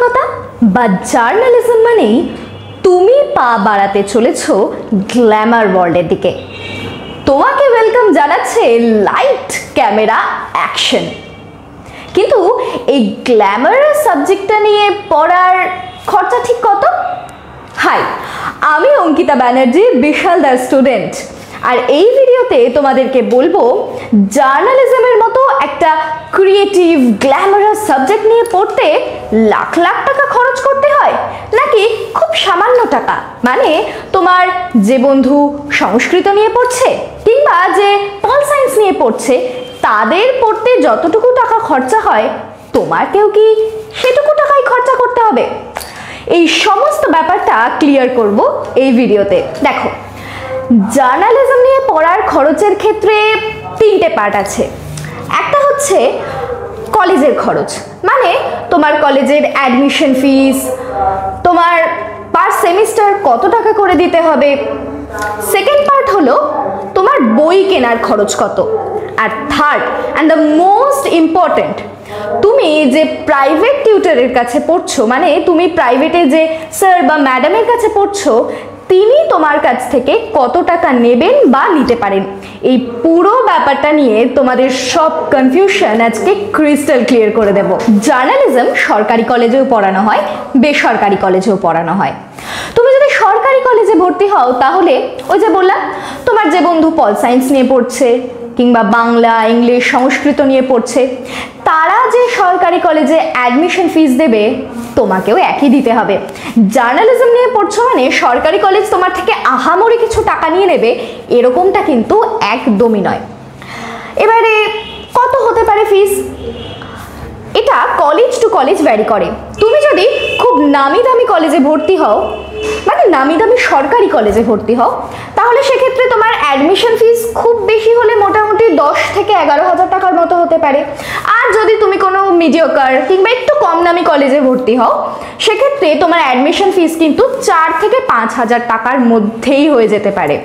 সাংবাদিকতা বা জার্নালিজম মানেই তুমি পা বাড়াতে চলেছো গ্ল্যামার ওয়ার্ল্ডের দিকে। তোমাকে ওয়েলকাম জানাচ্ছে লাইট ক্যামেরা অ্যাকশন। কিন্তু এই গ্ল্যামারাস সাবজেক্টটা নিয়ে পড়ার খরচা ঠিক কত? হাই, আমি অঙ্কিতা ব্যানার্জি, বিশালদার স্টুডেন্ট। আর এই ভিডিওতে তোমাদেরকে বলবো জার্নালিজমের মতো একটা ক্রিয়েটিভ গ্ল্যামারাস সাবজেক্ট নিয়ে পড়তে লাখ লাখ টাকা খরচ করতে হয় নাকি খুব সামান্য টাকা। মানে তোমার যে বন্ধু সংস্কৃত নিয়ে পড়ছে কিংবা যে পল সায়েন্স নিয়ে পড়ছে তাদের পড়তে যতটুকু টাকা খরচা হয় তোমাকেও কি সেটুকু টাকাই খরচা করতে হবে? এই সমস্ত ব্যাপারটা ক্লিয়ার করব এই ভিডিওতে। দেখো, জার্নালিজম নিয়ে পড়ার খরচের ক্ষেত্রে তিনটে পার্ট আছে। একটা হচ্ছে কলেজের খরচ, মানে তোমার কলেজের অ্যাডমিশন ফিস, তোমার পার সেমিস্টার কত টাকা করে দিতে হবে। সেকেন্ড পার্ট হলো তোমার বই কেনার খরচ কত। আর third and the most important, তুমি যে প্রাইভেট টিউটরের কাছে পড়ছো, মানে তুমি প্রাইভেটে যে স্যার বা ম্যাডামের কাছে পড়ছো তিনি তোমার কাছ থেকে কত টাকা নেবেন বা নিতে পারেন। এই পুরো ব্যাপারটা নিয়ে তোমাদের সব কনফিউশন আজকে ক্রিস্টাল ক্লিয়ার করে দেব। জার্নালিজম সরকারি কলেজেও পড়ানো হয়, বেসরকারি কলেজেও পড়ানো হয়। তুমি যদি সরকারি কলেজে ভর্তি হও তাহলে ওই যে বললাম তোমার যে বন্ধু পল সায়েন্স নিয়ে পড়ছে কিংবা বাংলা, ইংলিশ, সংস্কৃত নিয়ে পড়ছে তারা যে সরকারি কলেজে অ্যাডমিশন ফিস দেবে তোমাকেও একই দিতে হবে। জার্নালিজম নিয়ে পড়ছো মানে সরকারি কলেজ তোমার থেকে আহামরি কিছু টাকা নিয়ে নেবে এরকমটা কিন্তু একদমই নয়। এবারে কত হতে পারে ফিস? এটা কলেজ টু কলেজ ভ্যারি করে। তুমি যদি খুব নামি দামি কলেজে ভর্তি হও, মানে নামি দামি সরকারি কলেজে ভর্তি হও, তাহলে সেক্ষেত্রে তোমার অ্যাডমিশন ফিস খুব বেশি হলে মোটামুটি 10 থেকে 11,000 টাকার মতো হতে পারে। আর যদি তুমি কোনো মিডিওকার কিংবা একটু কম দামি কলেজে ভর্তি হও সেক্ষেত্রে তোমার অ্যাডমিশন ফিস কিন্তু 4 থেকে 5,000 টাকার মধ্যেই হয়ে যেতে পারে।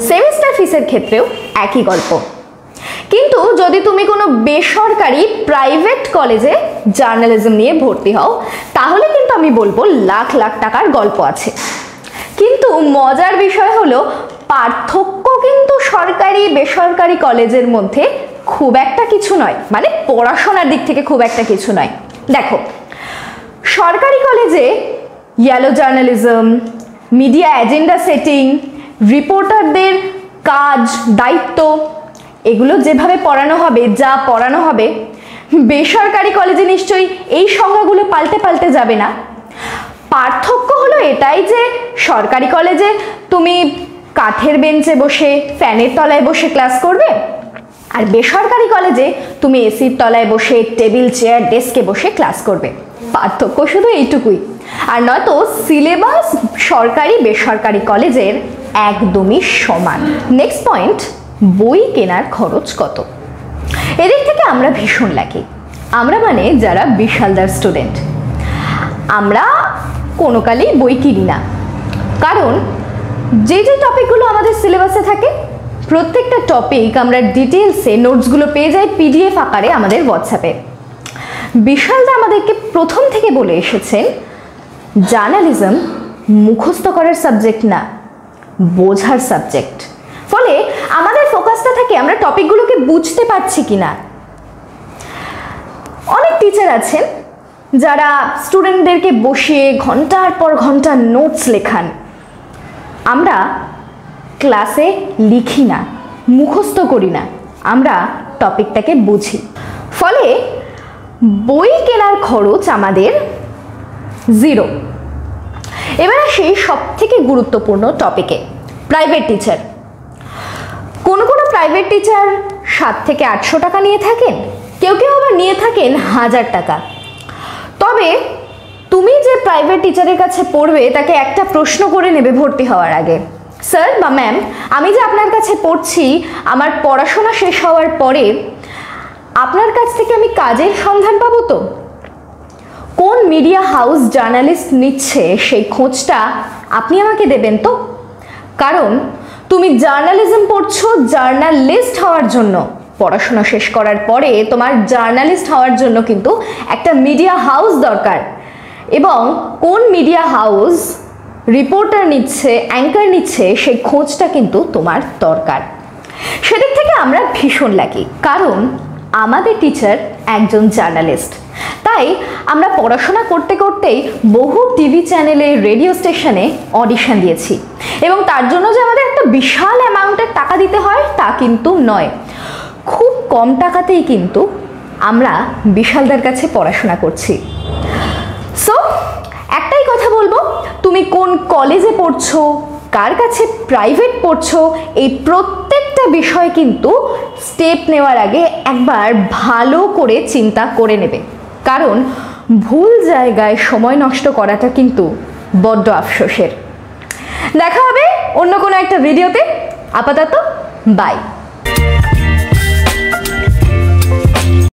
সেমিস্টার ফিসের ক্ষেত্রেও একই গল্প। কিন্তু যদি তুমি কোনো বেসরকারি প্রাইভেট কলেজে জার্নালিজম নিয়ে ভর্তি হও তাহলে কিন্তু আমি বলবো লাখ লাখ টাকার গল্প আছে। কিন্তু মজার বিষয় হলো পার্থক্য কিন্তু সরকারি বেসরকারি কলেজের মধ্যে খুব একটা কিছু নয়, মানে পড়াশোনার দিক থেকে খুব একটা কিছু নয়। দেখো, সরকারি কলেজে yellow journalism, media agenda setting, রিপোর্টারদের কাজ, দায়িত্ব এগুলো যেভাবে পড়ানো হবে, যা পড়ানো হবে, বেসরকারি কলেজে নিশ্চয়ই এই সংজ্ঞাগুলো পাল্টে পাল্টে যাবে না। পার্থক্য হলো এটাই যে সরকারি কলেজে তুমি কাঠের বেঞ্চে বসে ফ্যানের তলায় বসে ক্লাস করবে, আর বেসরকারি কলেজে তুমি এসির তলায় বসে টেবিল চেয়ার ডেস্কে বসে ক্লাস করবে। পার্থক্য শুধু এইটুকুই। আর নয়তো সিলেবাস সরকারি বেসরকারি কলেজের একদমই সমান। নেক্সট পয়েন্ট, বই কেনার খরচ কত? এদিক থেকে আমরা ভীষণ লাকি। আমরা মানে যারা বিশালদার স্টুডেন্ট, আমরা কোনো কালেই বই কিনি না। কারণ যে যে টপিকগুলো আমাদের সিলেবাসে থাকে প্রত্যেকটা টপিক আমরা ডিটেলসে নোটসগুলো পেয়ে যাই পিডিএফ আকারে আমাদের হোয়াটসঅ্যাপে। বিশালদা আমাদেরকে প্রথম থেকে বলে এসেছেন জার্নালিজম মুখস্থ করার সাবজেক্ট না, বোঝার সাবজেক্ট। ফলে আমাদের ফোকাসটা থাকে আমরা টপিকগুলোকে বুঝতে পারছি কিনা। অনেক টিচার আছেন যারা স্টুডেন্টদেরকে বসিয়ে ঘন্টার পর ঘন্টা নোটস লেখান। আমরা ক্লাসে লিখি না, মুখস্থ করি না, আমরা টপিকটাকে বুঝি। ফলে বই কেনার খরচ আমাদের 0। এবার আসি সব থেকে গুরুত্বপূর্ণ টপিকে, প্রাইভেট টিচার। কোনো কোনো প্রাইভেট টিচার 700 থেকে 800 টাকা নিয়ে থাকেন, কেউ কেউ আবার নিয়ে থাকেন 1000 টাকা। তবে তুমি যে প্রাইভেট টিচারের কাছে পড়বে তাকে একটা প্রশ্ন করে নেবে ভর্তি হওয়ার আগে, স্যার বা ম্যাম, আমি যে আপনার কাছে পড়ছি আমার পড়াশোনা শেষ হওয়ার পরে আপনার কাছ থেকে আমি কাজের সন্ধান পাবো তো? কোন মিডিয়া হাউস জার্নালিস্ট নিচ্ছে সেই খোঁজটা আপনি আমাকে দেবেন তো? কারণ তুমি জার্নালিজম পড়ছো জার্নালিস্ট হওয়ার জন্য, পড়াশোনা শেষ করার পরে তোমার জার্নালিস্ট হওয়ার জন্য কিন্তু একটা মিডিয়া হাউস দরকার এবং কোন মিডিয়া হাউস রিপোর্টার নিচ্ছে, অ্যাঙ্কার নিচ্ছে, সেই খোঁজটা কিন্তু তোমার দরকার। সেদিক থেকে আমরা ভীষণ লাকি, কারণ আমাদের টিচার একজন জার্নালিস্ট। তাই আমরা পড়াশোনা করতে করতেই বহু টিভি চ্যানেলে, রেডিও স্টেশনে অডিশন দিয়েছি, এবং তার জন্য যে আমাদের একটা বিশাল অ্যামাউন্টের টাকা দিতে হয় তা কিন্তু নয়। খুব কম টাকাতেই কিন্তু আমরা বিশালদের কাছে পড়াশোনা করছি। সো একটাই কথা বলবো, তুমি কোন কলেজে পড়ছো, কার কাছে প্রাইভেট পড়ছো, এই প্রত্যেকটা বিষয় কিন্তু স্টেপ নেওয়ার আগে একবার ভালো করে চিন্তা করে নেবে, কারণ ভুল জায়গায় সময় নষ্ট করাটা কিন্তু বড্ড আফসোসের। দেখা হবে অন্য কোনো একটা ভিডিওতে। আপাতত বাই।